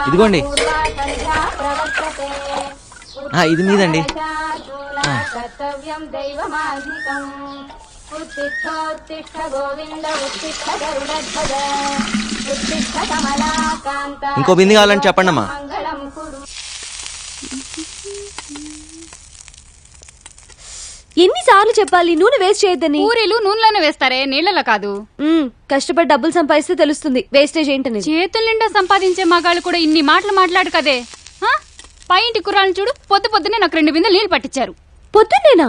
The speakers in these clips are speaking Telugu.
ఇదిగోండి, ఇది మీదండి. ఇంకో బింది కావాలని చెప్పండి అమ్మా. ఎన్నిసార్లు చెప్పాలి నూనె వేస్ట్ చేయొద్దని? పూరీలు నూనెలోనే వేస్తారే, నీళ్లలో కాదు. కష్టపడి డబ్బులు సంపాదిస్తే తెలుస్తుంది వేస్టేజ్ ఏంటనేది. చేతుల నిండా సంపాదించే మగాళ్ళు కూడా ఇన్ని మాటలు మాట్లాడు కదే. పై ఇంటి కుర్రాలను చూడు, పొద్దునే నాకు 2 బిందెలు నీళ్లు పట్టించారు. పొద్దున్నేనా?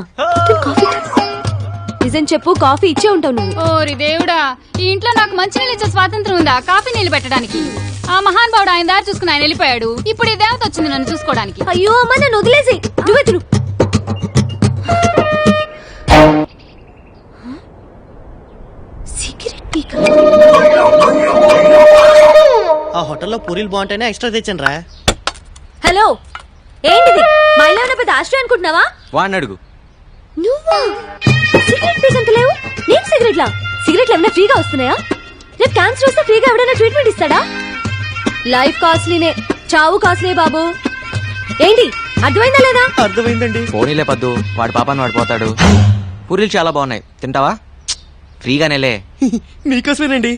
నిజం చెప్పు, కాఫీ ఇచ్చే ఉంటావు నువ్వు. ఓరి దేవుడా, ఈ ఇంట్లో నాకు మంచి నీళ్ళు ఇచ్చే స్వాతంత్రం ఉందా కాఫీ నీళ్లు పెట్టడానికి? ఆ మహాన్ బావుడు ఆయన దారి చూసుకుని ఆయన వెళ్ళిపోయాడు. ఇప్పుడు ఈ దేవత వచ్చింది నన్ను చూసుకోవడానికి. అయ్యో అమ్మా, నన్ను వదిలేసి నువ్వే తిను. ఆ హోటల్లో పూరీలు బాగుంటాయని ఎక్స్ట్రా తెచ్చాను రా. హలో, ఏంటిది? మా ఇల్లు ఏమైనా పెద్ద ఆశ్రయం అనుకుంటున్నావా? వాడిని అడుగు. నువ్వా? సిగరెట్ పీకంత లేవు. నేను సిగరెట్లా? సిగరెట్లు ఏమైనా ఫ్రీగా వస్తున్నాయా? రేపు క్యాన్సర్ వస్తే ఫ్రీగా ఎవడైనా ట్రీట్మెంట్ ఇస్తాడా? లైఫ్ కాస్ట్లీనే, చావు కాస్ట్లీ బాబు. ఏంటి అర్థమైందా లేదా? అర్థమైందండి. పోనీలే పద్దు, వాడి పాపాన్ని వాడు పోతాడు. పూరీలు చాలా బాగున్నాయి, తింటావా? ఫ్రీగానేలే. మీకోసమేనండి.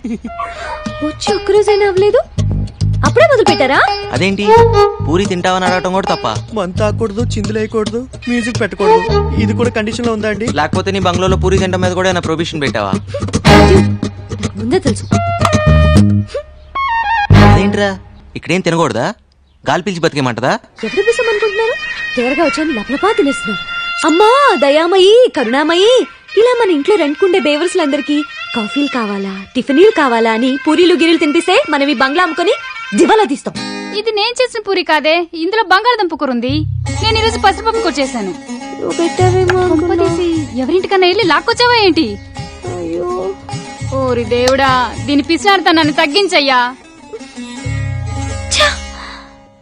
వచ్చి ఒక్కరోజైనా అవ్వలేదు, అప్పుడే మొదలు పెట్టారా? అదేంటి, పూరి తింటావని అడగటం కూడా తప్ప? మంత ఆకూడదు, చిందులేయకూడదు, మ్యూజిక్ పెట్టకూడదు, ఇది కూడా కండిషన్ లో ఉందా అండి? లేకపోతే నీ బంగ్లాలో పూరి తింటం మీద కూడా ఏమైనా ప్రొవిషన్ పెట్టావా? ముందే తెలుసు. అదేంట్రా, ఇక్కడేం తినకూడదా? గాలి పీల్చి బతికేమంటదా? ఎప్పుడు పిసం అనుకుంటున్నారు? తేరగా వచ్చాను లపలపా తినేస్తున్నాను. అమ్మా దయామయి, కరుణామయి, ఇలా మన ఇంట్లో రెంట్కుండే బేవర్స్లందరికీ కాఫీలు కావాలా, టిఫినీలు కావాలా అని పూరీలు గిరీలు తినిపిస్తే మనం ఈ బంగ్లా అమ్ముకొని దివాలా తీస్తాం. ఇది నేను చేసిన పూరి కాదే, ఇందులో బంగాళదుంప కూర ఉంది. నేను ఈరోజు పసుపప్పు కూర చేశాను. ఎవరింటికన్నా వెళ్ళి లాక్కొచ్చావా ఏంటి? ఓరి దేవుడా, దీని పిసినారుతా నన్ను తగ్గించయ్యా.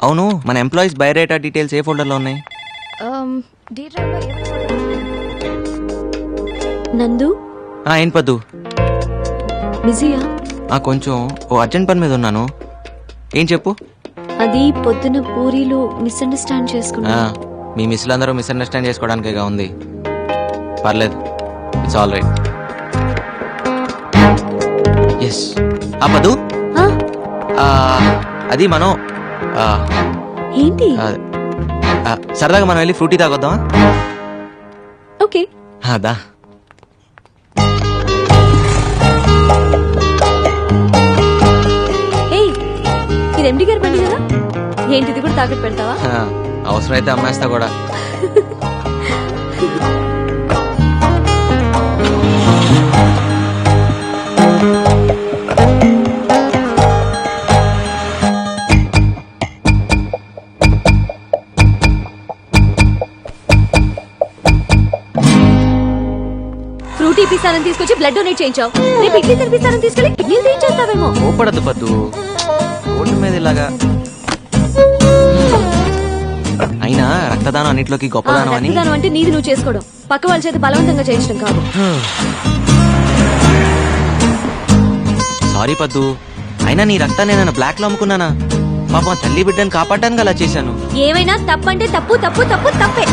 అవును, మన ఎంప్లాయీస్ బయోడేటా డీటెయిల్స్ ఏ ఫోల్డర్ లో ఉన్నాయి? నందు. ఏం పద్దు? బిజీయా? కొంచెం అర్జెంట్ పని మీద ఉన్నాను. ఏం చెప్పు. అది పొద్దున పూరీలు మిస్అండర్స్టాండ్ చేసుకున్నా. మీ మిస్లు అందరూ మిస్అండర్స్టాండ్ చేసుకోవడానికేగా ఉంది. పర్లేదు, ఇట్స్ ఆల్ రైట్. ఎస్. పద్దు, అది మనం ఏంటి సరదాగా మనం వెళ్ళి ఫ్రూటీ తాగొద్దామా? ఓకే. అదా ఇది ఎండి గారి బండి కదా, ఏంటిది కూడా తాకట్టు పెడతావా? అవసరమైతే అమ్మేస్తా కూడా. ఫ్రూటీ పిస్తానని తీసుకొచ్చి బ్లడ్ డొనేట్ చేయించావు. రేపు ఇడ్లీ తినిపిస్తానని తీసుకెళ్లి కిడ్నీలు తీయించేస్తావేమో. ఓపడద్దు పద్దు, ఓట్ల మీద ఇలాగా. అయినా రక్తదానం అన్నిట్లోకి గొప్పదానం అని. రక్తదానం అంటే నీది నువ్వు చేసుకోవడం, పక్క వాళ్ళ చేత బలవంతంగా చేయించడం కాదు. సారీ పద్దు, అయినా నీ రక్తాన్ని నేను బ్లాక్ లో అమ్ముకున్నానా? పాపం తల్లి బిడ్డను కాపాడడానికి అలా చేశాను. ఏమైనా తప్పంటే తప్పు తప్పు తప్పు తప్పే.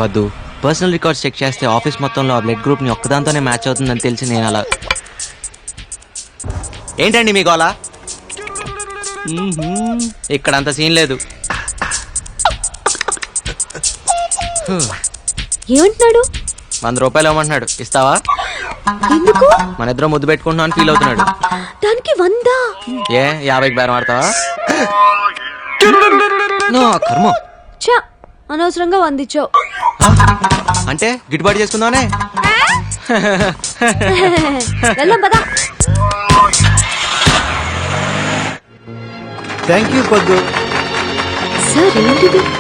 పద్దు, పర్సనల్ రికార్డ్స్ చెక్ చేస్తే ఆఫీస్ మొత్తంలో ఆ బ్లడ్ గ్రూప్ ని ఒక్కదాంతోనే మ్యాచ్ అవుతుందని తెలిసి నేను అలా. ఏంటండి మీకు అలా? ఇక్కడ అంత సీన్ లేదు. ఏమంటున్నాడు? 100 రూపాయలు ఇవ్వమంటున్నాడు, ఇస్తావా? ఎందుకు? మన ఇద్దరు ముద్దు పెట్టుకుంటున్నాం అని ఫీల్ అవుతున్నాడు. దానికి 100? 50కి బేరం ఆడతావా? కర్మ. అనవసరంగా 100 ఇచ్చావు. అంటే గిట్టుబాటు చేసుకుందామనే. వెళ్దాం పదా. థ్యాంక్ యూ పద్దు.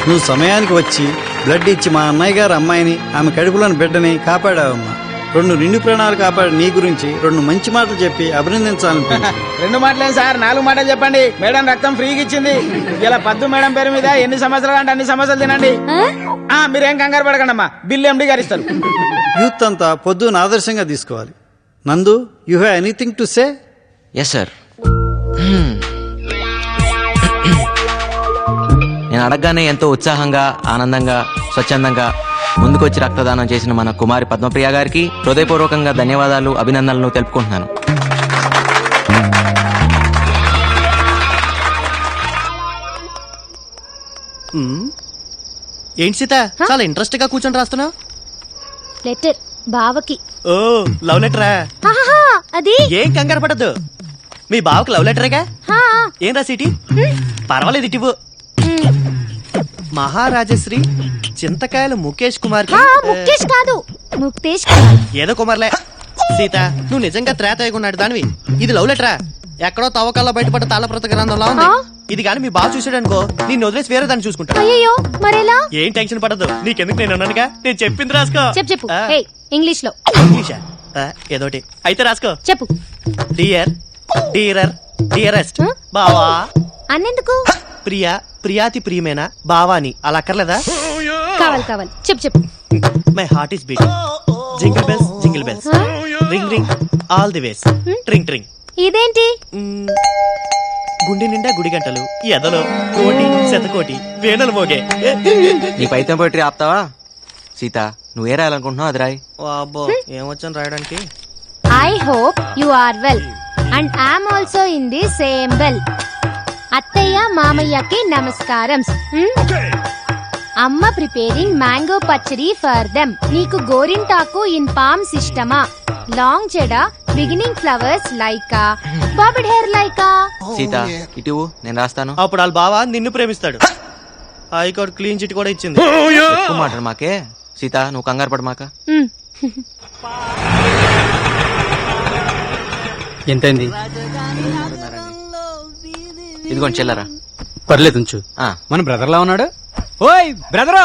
నువ్వు సమయానికి వచ్చి బ్లడ్ ఇచ్చి మా అన్నయ్య గారు అమ్మాయిని, ఆమె కడుపులోని బిడ్డని కాపాడావమ్మా. రెండు నిండు ప్రాణాలు కాపాడి నీ గురించి రెండు మంచి మాటలు చెప్పి అభినందించాలనిపించింది. 2 మాటలేం సార్, 4 మాటలు చెప్పండి. మేడం రక్తం ఫ్రీగా ఇచ్చింది. ఇలా పద్దు మేడం పేరు మీద ఎన్ని సమస్యలు అంటే అన్ని సమస్యలు తినండి. మీరేం కంగారు పడకండి అమ్మా, బిల్లు ఎండి గారు ఇస్తారు. యూత్ అంతా పొద్దున ఆదర్శంగా తీసుకోవాలి. Nandu, you have anything to say? Yes sir. నేను అడగగానే ఎంతో ఉత్సాహంగా, ఆనందంగా, స్వచ్ఛందంగా ముందుకొచ్చి రక్తదానం చేసిన మన కుమారి పద్మప్రియ గారికి హృదయపూర్వకంగా ధన్యవాదాలు, అభినందనలు తెలుపుకుంటున్నాను. ఏంటి సీత, చాలా ఇంట్రెస్ట్ గా కూర్చొని రాస్తున్నావు? లెటర్ బావకి. ఓ, లవ్ లెటరా? ఆహాహా, అది ఏం కంగారు పడద్దు, మీ బావకి లవ్ లెటరేగా. హా, ఏం రాసిటి? పర్వాలేదు, ఇటివ్వు. మహారాజశ్రీ చింతకాయల ముఖేష్ కుమార్ కి. హా, ముఖేష్ కాదు, ముక్తేష్ కుమార్. ఏదో కుమార్లే. సీత, నువ్వు నిజంగా త్రేతయ్యకున్నాడు దానివి. ఇది లవ్ లెటరా? ఎక్కడో తవ్వకాల్లో బయటపడ్డ తాళప్రత గ్రంథంలా ఉంది. ఇది కానీ మీ బావ చూసాడు అనుకో, నిన్ను వదిలేసి వేరే దాన్ని చూసుకుంటా. అయ్యో, మరెలా? ఏం టెన్షన్ పడదు, నీకెందుకు, నేను అన్నానుగా. నేను చెప్పింది రాసుకో. చెప్పు ఇంగ్లీష్ లో. ఇంగ్లీషా? ఏదోటి అయితే రాసుకో. చెప్పు. Dear, dearer, dearest Huh? బావా. అన్నెందుకు? ప్రియా, ప్రియాతి ప్రియమేనా బావాని అలా అక్కర్లేదా? కావాలి కావాలి, చెప్పు. My heart is beating. Jingle bells, jingle bells, ring ring all the ways, tring tring. ఇదేంటి? గుండె నిండా గుడి గంటలు, ఎదలో కోటి శతకోటి వేణులు మోగే. నీ పైతం పోయిటరీ ఆపుతావా? సీత, నువ్వే రాయాలనుకుంటున్నావు అది రాయి. అబ్బో, ఏమొచ్చాను రాయడానికి. I hope you are well and I'm also in the same well. అత్తయ్య మామయ్యకి నమస్కారం. అమ్మ ప్రిపేరింగ్ మ్యాంగో పచ్చడి ఫర్ దెమ్. నీకు గోరింటాకు ఇన్ పామ్ సిస్టమా, లాంగ్ చెడ, బిగినింగ్ ఫ్లవర్స్ లైకా, బాబిడ్ హెయిర్ లైకా. సీత, ఇటు నేను రాస్తాను. అప్పుడు వాళ్ళ బావ నిన్ను ప్రేమిస్తాడు. హైకోర్టు క్లీన్ చిట్ కూడా ఇచ్చింది. ఎక్కువ మాట్లాడు మాకే. సీత, నువ్వు కంగారు పడ మాక. ఎంతైంది? ఇదిగోండి చెల్లరా. పర్లేదు ఉంచు. ఆ, మన బ్రదర్ లా ఉన్నాడు. ఓయ్ బ్రదరు,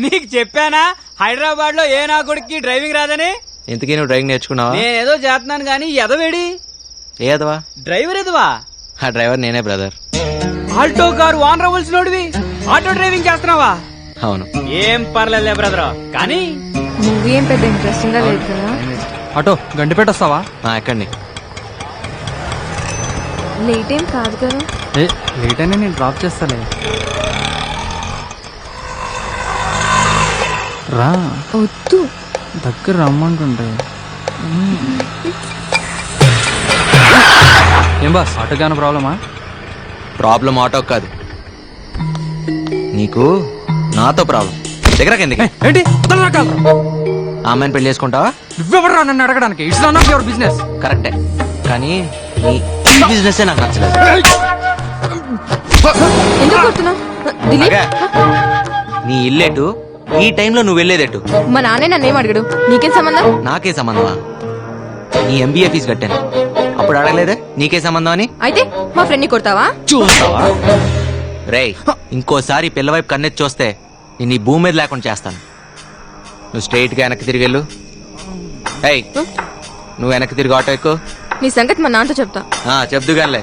నీకు చెప్పానా హైదరాబాద్ లో ఏ నా కొడుక్కి డ్రైవింగ్ రాదని? ఇంతకీ నువ్వు డ్రైవింగ్ నేర్చుకున్నావా? నేనేదో చేస్తున్నాను గాని ఎదవేడి ఏదవా? డ్రైవర్ ఎదవా? ఆ డ్రైవర్ నేనే బ్రదర్. ఆల్టో కారు ఓనర్ నోడివి ఆటో డ్రైవింగ్ చేస్తున్నావా? అవును. ఏం పర్లేదులే బ్రదర్, కానీ మూవీ ఏం పెద్ద ఇంట్రెస్టింగ్ గా లేదు కదా. ఆటో గండిపేట వస్తావా? ఎక్కండి. లేట్ ఏం కాదు కదా. లేట్ అయినా నేను డ్రాప్ చేస్తాలే. రా, వద్దు. దగ్గర రమ్మంటుంటే. ఏం బాస్, ఆటో గాన ప్రాబ్లమా? ప్రాబ్లం ఆటో కాదు, నీకు నాతో ప్రాబ్లం. దగ్గరకి ఎందుకు? ఏంటి రకాలు? ఆ అమ్మాయిని పెళ్లి చేసుకుంటావా? నువ్వెవరు నన్ను అడగడానికి? It's not of your business. కరెక్టే, కానీ నీ బిజినెస్ నాకు నచ్చలేదు. ఎందుకు కొడుతున్నావు? అగా, నీ ఇల్లేటు, ఈ టైంలో నువ్వు వెళ్ళేదేటు? మా నాన్నే నన్నేం అడిగాడు, నీకేం సంబంధం? నాకే సంబంధమా? నీ ఎంబీఏ ఫీజు కట్టాను, అప్పుడు అడగలేదే నీకే సంబంధం అని? అయితే మా ఫ్రెండ్ ని కొడతావా? చూస్తావా? రేయ్, ఇంకోసారి పిల్లవైపు కన్నెత్తి చూస్తే నేను ఈ భూమి మీద లేకుండా చేస్తాను. నువ్వు స్ట్రైట్ గా వెనక్కి తిరిగి వెళ్ళు. ఏయ్, నువ్వు వెనక్కి తిరిగి ఆటో ఎక్కు. నీ సంగతి మా నాన్నతో చెప్తా. చెప్దుగానిలే.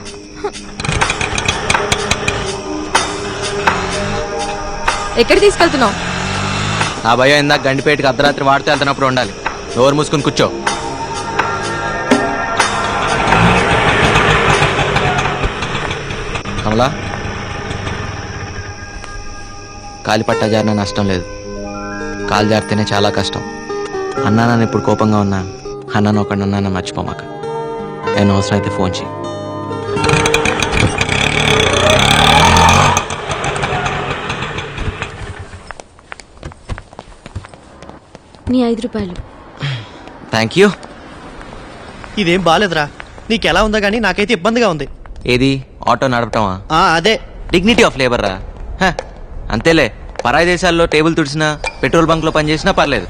ఎక్కడ తీసుకెళ్తున్నావు? ఆ భయం ఇందాక గండిపేటకి అర్ధరాత్రి వాడితే వెళ్తున్నప్పుడు ఉండాలి. నోరు మూసుకుని కూర్చో. కమలా, కాలి పట్టా జారిన నష్టం లేదు, కాలు జారితేనే చాలా కష్టం. అన్నా నన్ను ఇప్పుడు కోపంగా ఉన్నా, అన్నాను ఒకటి అన్నా మర్చిపోమాక. నేను అవసరం అయితే ఫోన్ చేయి. నీ 5 రూపాయలు. Thank you. ఇదేం బాలేదురా, నీకెలా ఉందో గానీ నాకైతే ఇబ్బందిగా ఉంది. ఏది ఆటో నడపటమా? అదే డిగ్నిటీ ఆఫ్ లేబర్ రా. అంతేలే, పరాయి దేశాల్లో టేబుల్ తుడిచినా, పెట్రోల్ బంక్ లో పనిచేసినా పర్లేదు.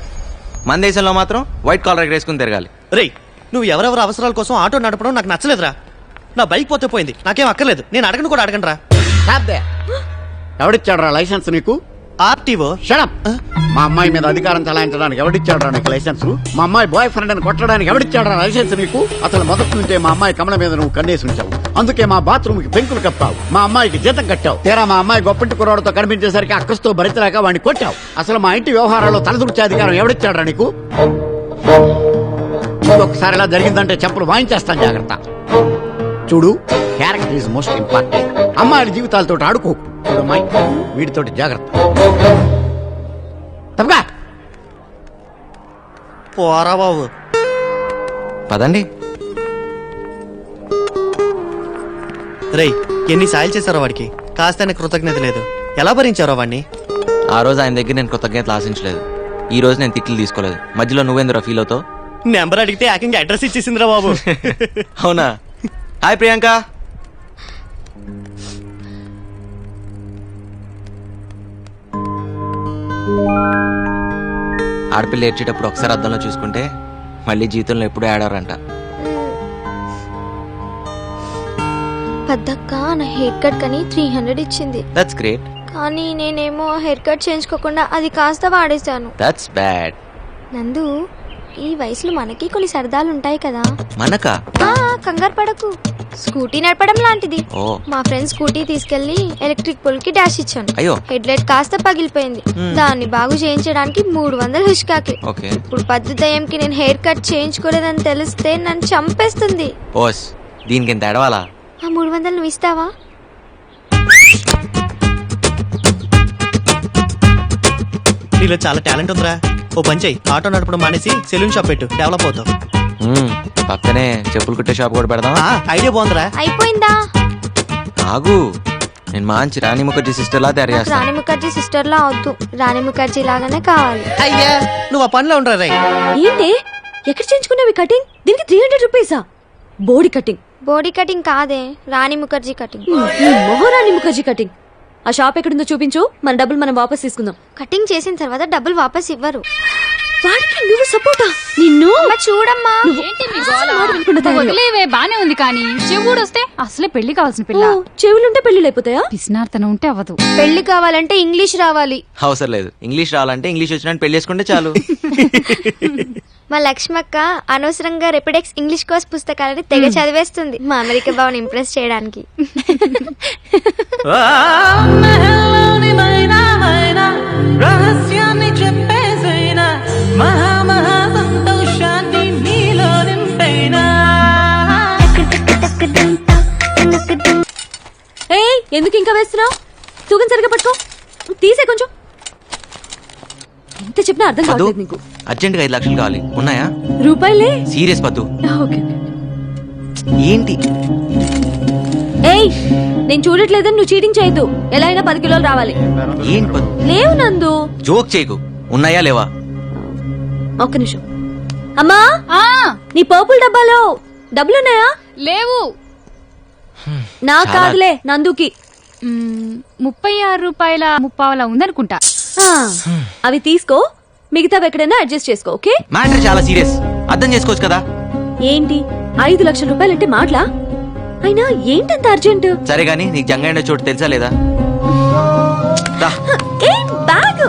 మన దేశంలో మాత్రం వైట్ కాలర్ వేసుకుని తిరగాలి. రేయ్, నువ్వు ఎవరెవరు అవసరాల కోసం ఆటో నడపడం నాకు నచ్చలేదురా. నా బైక్ పోతే పోయింది, నాకేం అక్కర్లేదు. నేను అడగను కూడా అడగను రా. ఎవడిచ్చాడు రా లైసెన్స్ నీకు? ఆర్టీఓ షడప్ మా అమ్మాయి మీద అధికారం చలాయించడానికి ఎవడిచ్చాడు నీకు లైసెన్స్? మా అమ్మాయి బాయ్ ఫ్రెండ్ అని కొట్టడానికి ఎవడిచ్చాడు లైసెన్స్ నీకు? అసలు మొదటి నుంచే మా అమ్మాయి కమల మీద నువ్వు కన్నేసి ఉంచావు. అందుకే మా బాత్రూమ్ కి పెంకులు కప్పావు, మా అమ్మాయికి జీతం కట్టావు. తీరా మా అమ్మాయి గొప్పంటి కుర్రాడితో కనిపించేసరికి అక్కస్తో భరించలేక వాడిని కొట్టావు. అసలు మా ఇంటి వ్యవహారాల్లో తలదూర్చే అధికారం ఎవడిచ్చాడు నీకు? ఇంకొకసారి ఇలా జరిగిందంటే చెప్పులు వాయించేస్తాను, జాగ్రత్త. చూడు, క్యారెక్టర్ ఈజ్ మోస్ట్ ఇంపార్టెంట్. అమ్మాయిల జీవితాలతో ఆడుకో. చూడు అమ్మాయి, వీటితోటి జాగ్రత్త. తప్పగా పోరా బాబు. పదండి. రేయ్, ఎన్ని సాయాలు చేశారో వాడికి, కాస్త కృతజ్ఞత లేదు. ఎలా భరించారో వాడిని? ఆ రోజు ఆయన దగ్గర నేను కృతజ్ఞతలు ఆశించలేదు. ఈ రోజు నేను తిట్లు తీసుకోలేదు. మధ్యలో నువ్వేందురా ఫీల్ అవుతావు? నెంబర్ అడిగితే ఏకంగా అడ్రస్ ఇచ్చేసిందిరా బాబు. అవునా? హాయ్ ప్రియాంక. ఆడపిల్ల ఏడ్చేటప్పుడు ఒకసారి అద్దంలో చూసుకుంటే మళ్ళీ జీవితంలో ఎప్పుడూ ఆడారంట. పెద్దక్క నా హెయిర్ కట్ కని 300 ఇచ్చింది. That's great. కానీ నేనేమో హెయిర్ కట్ చేయించుకోకుండా అది కాస్త వాడేశాను. That's bad. నందు, ఈ వయసులో మనకి కొన్ని సరదాలు ఉంటాయి కదా. మనకా? కంగారు పడకు, స్కూటీ నడపడం లాంటిది. ఓ. మా ఫ్రెండ్ స్కూటీ తీసుకెళ్లి ఎలక్ట్రిక్ పోల్ కి డాష్ ఇచ్చాను. అయ్యో. హెడ్ లైట్ కాస్త పగిలిపోయింది. దాన్ని బాగు చేయించడానికి 300 హుష్కాకి. ఓకే. ఇప్పుడు పద్దు దయ్యంకి నేను హెయిర్ కట్ చేయించుకోలేదని తెలిస్తే నన్ను చంపేస్తుంది. ఓస్, దీనికి ఎంత ఎడవాలా? ఆ 300 నువ్వు ఇస్తావా? నీలో చాలా టాలెంట్ ఉందిరా. ఓ పంచ్ ఆటో నడపడం మానేసి సెలూన్ షాప్ పెట్టు, డెవలప్ అవుతావు. పక్కనే చెప్పులు కుట్టే షాప్ కూడా పెడదామా? ఐడియా బాగుందిరా. అయిపోయిందా? ఆగు, నేను మంచి రాణి ముఖర్జీ సిస్టర్ లా తయారు నాకు చేస్తాను. రాణి ముఖర్జీ సిస్టర్ లా వద్దు, రాణి ముఖర్జీ లాగానే కావాలి. అయ్యా, నువ్వు ఆ పనిలో ఉండరా రై. ఏంటి ఎక్కడ చేయించుకున్నావి కటింగ్? దీనికి 300 రూపీసా? బోడీ కటింగ్. బోడీ కటింగ్ కాదే, రాణి ముఖర్జీ కటింగ్. మహారాణి ముఖర్జీ కటింగ్. ఆ షాప్ ఎక్కడుందో చూపించు, మన డబ్బులు మనం వాపస్ తీసుకుందాం. కటింగ్ చేసిన తర్వాత డబ్బులు వాపస్ ఇవ్వరు. వాడికి నువ్వు సపోర్టా? నిన్ను చూడమ్మా. ఏంటి మీ గోల? వదిలేవే, బానే ఉంది కానీ చెవుడు వస్తే అసలే పెళ్లి కావాల్సిన పిల్ల. చెవులుంటే పెళ్లి అయిపోతాయా? పిసినార్తనం ఉంటే అవ్వదు. పెళ్లి కావాలంటే ఇంగ్లీష్ రావాలి. అవసరం లేదు. ఇంగ్లీష్ రావాలంటే ఇంగ్లీష్ వచ్చినట్టు పెళ్లి చేసుకుంటే చాలు. మా లక్ష్మక్క అనవసరంగా రెపిడెక్స్ ఇంగ్లీష్ కోర్స్ పుస్తకాలని తెగ చదివేస్తుంది మా అమెరికా బావని ఇంప్రెస్ చేయడానికి. ఏయ్, ఎందుకు ఇంకా వేస్తున్నావు? తూగం సరిగా పట్టుకో, తీసే కొంచెం. ఎంత చెప్పినా అర్థం పద్దు, కావట్లేదు నీకు. అర్జెంట్ గా 5 లక్షలు కావాలి. ఉన్నాయా? రూపాయలే. సీరియస్ పద్దు. ఓకే. ఏంటి? ఏయ్, నేను చూడట్లేదని నువ్వు చీటింగ్ చేయొద్దు. ఎలా అయినా 10 కిలోలు రావాలి. ఏంటి పద్దు? లేవు నందు. జోక్ చేయకు. ఉన్నాయా లేవా? ఒక్క నిమిషం. అమ్మా, ఆ నీ పర్పుల్ డబ్బాలో డబ్బులున్నాయా? లేవు. నాకు కాదులే, నందుకి. 36 రూపాయల 30 ఉందనుకుంటా. ఆ, అవి తీసుకో, మిగతావి ఎక్కడైనా అడ్జస్ట్ చేసుకో. ఓకే? మ్యాటర్ చాలా సీరియస్, అర్థం చేసుకోవచ్చు కదా. ఏంటి 5 లక్షల రూపాయలంటే మాటలా? అయినా ఏంటంత అర్జెంట్? సరే గానీ నీకు జంగైన చోటు తెలుసా లేదా? రా. ఏం బ్యాగ్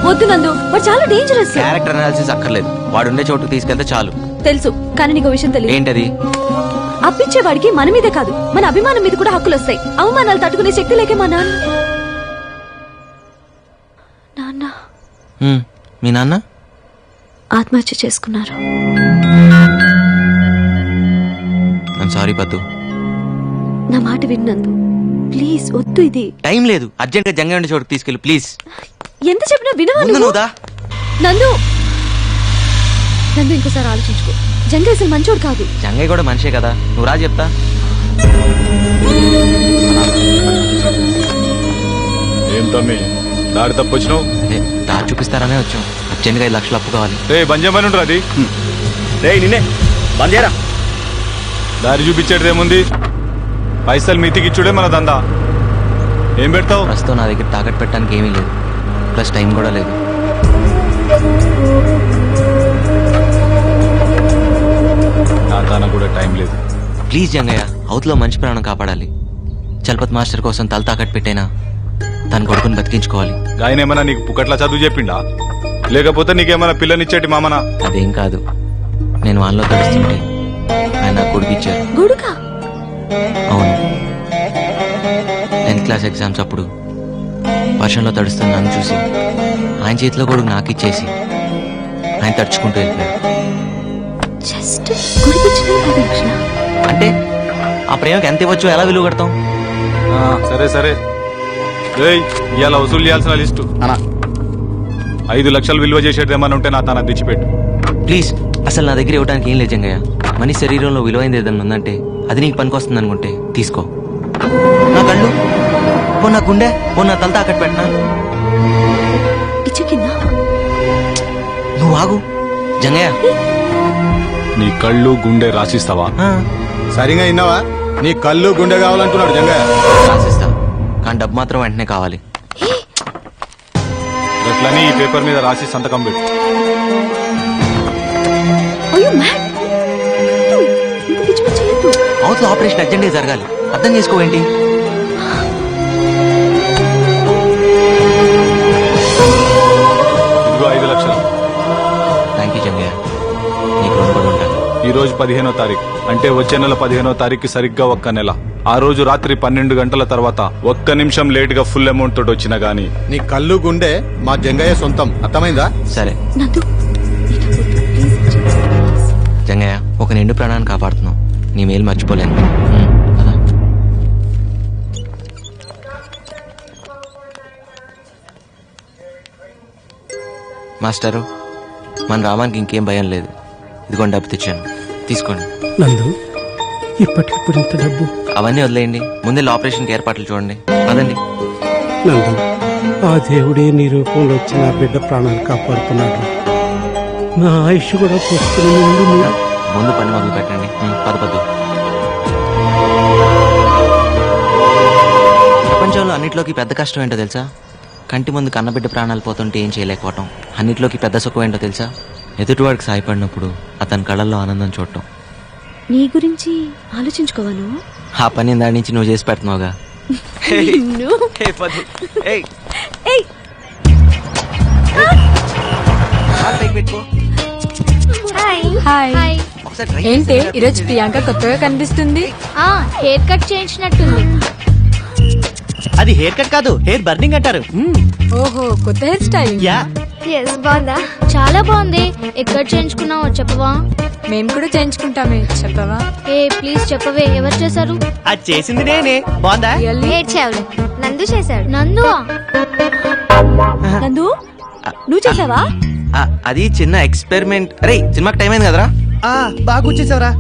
వద్దు నందు, వాడు చాలా డేంజరస్. క్యారెక్టర్ అనాలిసిస్ అక్కర్లేదు, వాడుండే చోటుకు తీసుకెళ్తే చాలు. తెలుసు, కానీ నీకు విషయం తెలియదు. ఏంటది? అప్పిచ్చేవాడికి మన మీదే కాదు, మన అభిమానం మీద కూడా హక్కులు వస్తాయి. అవమానాలు తట్టుకునే శక్తి లేకే మా నాన్న. మీ నాన్న ఆత్మహత్య చేసుకున్నారు. ఐమ్ సారీ పద్దు. నా మాట విన్నందు, ప్లీజ్ వద్దు. ఇది టైం లేదు, అర్జెంట్ గా జంగైన చోటుకు తీసుకెళ్ళి ప్లీజ్. ఎంత చెప్పినా వినవా ముందు నువ్వు? నువ్వు దా. నందు, నందు ఇంకోసారి ఆలోచించుకో. జంగ అసలు మంచోడు కాదు. జంగయ్య కూడా మనిషే కదా, నువ్వు రా చెప్తా. ఏం తమ్మి దారి తప్పొచ్చినావు? దారి చూపిస్తారనే వచ్చాం. అర్జెంట్ గా 5 లక్షలు అప్పు కావాలి. బంజమని ఉండరు అది. నిన్నే బందేరా. దారి చూపించేది ఏముంది? పైసలు మీతికి ఇచ్చుడే మన దందా. ఏం పెడతావు? ప్రస్తుతం నా దగ్గర తాకట్టు పెట్టడానికి ఏమీ లేదు, ప్లస్ టైం కూడా లేదు. నా దాన కూడా టైం లేదు. ప్లీజ్ జంగయ్య, అవతలో మంచి ప్రాణం కాపాడాలి. చలపతి మాస్టర్ కోసం తల తాకట్టు పెట్టైనా తన కొడుకుని బతికించుకోవాలి. ఆయన ఏమైనా నీకు పుకట్లా చదువు చెప్పిండా లేకపోతే నీకేమైనా పిల్లనిచ్చేటి మామనా? అదేం కాదు, నేను వాళ్ళలో తడుస్తుంటే ఆయన నా కొడుకు ఇచ్చారు. గుడుకా? అవును, 10th క్లాస్ ఎగ్జామ్స్ అప్పుడు వర్షంలో తడుస్తున్న నన్ను చూసి ఆయన చేతిలో కొడుకు నాకు ఇచ్చేసి ఆయన తడుచుకుంటూ వెళ్ళిపోయాడు. జస్ట్ గుడికిచ్చిన 10 లక్షలా? అంటే ఆ ప్రేమకి ఎంత ఇవ్వచ్చు, ఎలా విలువ కడతాం? సరే సరే, ఏయ్ ఇవాళ వసూలు చేయాల్సిన లిస్టు అనా 5 లక్షలు విలువ చేసేది ఏమన్నా ఉంటే నా తన తెచ్చిపెట్టు. ప్లీజ్, అసలు నా దగ్గర ఇవ్వడానికి ఏం లేదు జంగయ్య. మనిషి శరీరంలో విలువైంది ఏదన్నా ఉందంటే అది నీకు పనికొస్తుంది అనుకుంటే తీసుకో. నా కళ్ళు పో, నా గుండె పో, నా తల తాకట్టు పెట్టినా. ఇచ్చే కింద నువ్వు ఆగు జంగయ్య. నీ కళ్ళు గుండె రాసిస్తావా? ఆ, సరిగా విన్నావా? నీ కళ్ళు గుండె కావాలంటున్నాడు జంగయ్య. రాసిస్తా, కానీ డబ్బు మాత్రం వెంటనే కావాలి. అట్లని ఈ పేపర్ మీద రాసి సంతకం పెట్టు. అయ్యో మ్యాడ్, ఇంత పిచ్చి పిచ్చి చేయొద్దు. అవతల ఆపరేషన్ అర్జెంట్గా జరగాలి, అర్థం చేసుకోవేంటి? ఇదిగో 5 లక్షలు. థ్యాంక్ యూ జంగయ్య, నీకు రుణపడి ఉంటాను. ఈ రోజు 15వ తారీఖు, అంటే వచ్చే నెల 15వ తారీఖు సరిగ్గా ఒక్క నెల. ఆ రోజు రాత్రి 12 గంటల తర్వాత ఒక్క నిమిషం లేట్ గా ఫుల్ అమౌంట్ తోటి వచ్చినా గానీ నీ కళ్ళు గుండె మా జంగయ్య సొంతం. అర్థమైందా? సరే నందు, జంగయ్య, ఒక నిండు ప్రాణాన్ని కాపాడుతున్నావు, నీ మేలు మర్చిపోలేను. కదా. మాస్టరు, మన రామానికి ఇంకేం భయం లేదు. ఇదిగోండి డబ్బు తెచ్చాను, తీసుకోండి. నందు, ఇప్పటికిప్పుడు ఇంత డబ్బు? అవన్నీ వదిలేయండి, ముందే ఆపరేషన్కి ఏర్పాట్లు చూడండి. అదండి. నందు, ఆ దేవుడే నీ రూపంలో వచ్చి నా బిడ్డ ప్రాణాలు కాపాడుతున్నాడు. నా ఆయుష్ కూడా పుస్తకం ముందు పని మొదలు పెట్టండి. పద. ప్రపంచంలో అన్నిట్లోకి పెద్ద కష్టం ఏంటో తెలుసా? కంటి ముందు కన్నబిడ్డ ప్రాణాలు పోతుంటే ఏం చేయలేకపోవటం. అన్నిట్లోకి పెద్ద సుఖం ఏంటో తెలుసా? ఎదుటివాడికి సాయపడినప్పుడు అతని కళ్ళల్లో ఆనందం చూడటం. నీ గురించి ఆలోచించుకోవాను. ఆ పని దాని నుంచి నువ్వు చేసి పెడుతున్నావుగా. హాయ్. ఏంటి ఈరోజు ప్రియాంక కొత్తగా కనిపిస్తుంది? హెయిర్ కట్ చేయించినట్టుంది. అది హెయిర్ కట్ కాదు, హెయిర్ బర్నింగ్ అంటారు. ఓహో, కొత్త హెయిర్ స్టైల్. యా, బాగుందా? చాలా బాగుంది. ఎక్కడ చేయించుకున్నావో చెప్పవా? మేము కూడా చేయించుకుంటామే, చెప్పవా? ఏ ప్లీజ్ చెప్పవే, ఎవరు చేశారు? అది చేసింది నేనే. బాగుందా? నందు చేశాడు. నందు నందు, నువ్వు చేసావా? అది చిన్న ఎక్స్పెరిమెంట్. అరే, సినిమాకి టైం అయింది కదరా. బాగా కూర్చేసావరా?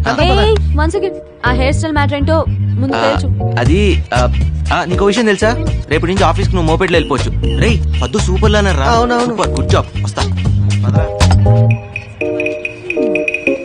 వన్ సెకండ్, ఆ హెయిర్ స్టైల్ మ్యాటర్ ఏంటో ముందు తెలుసు. అది నీకు విషయం తెలుసా? రేపటి నుంచి ఆఫీస్కి నువ్వు మోపెట్లో వెళ్ళిపోవచ్చు. రే, పద్దు సూపర్ లానరా. అవునవును. Super, good job. వస్తా.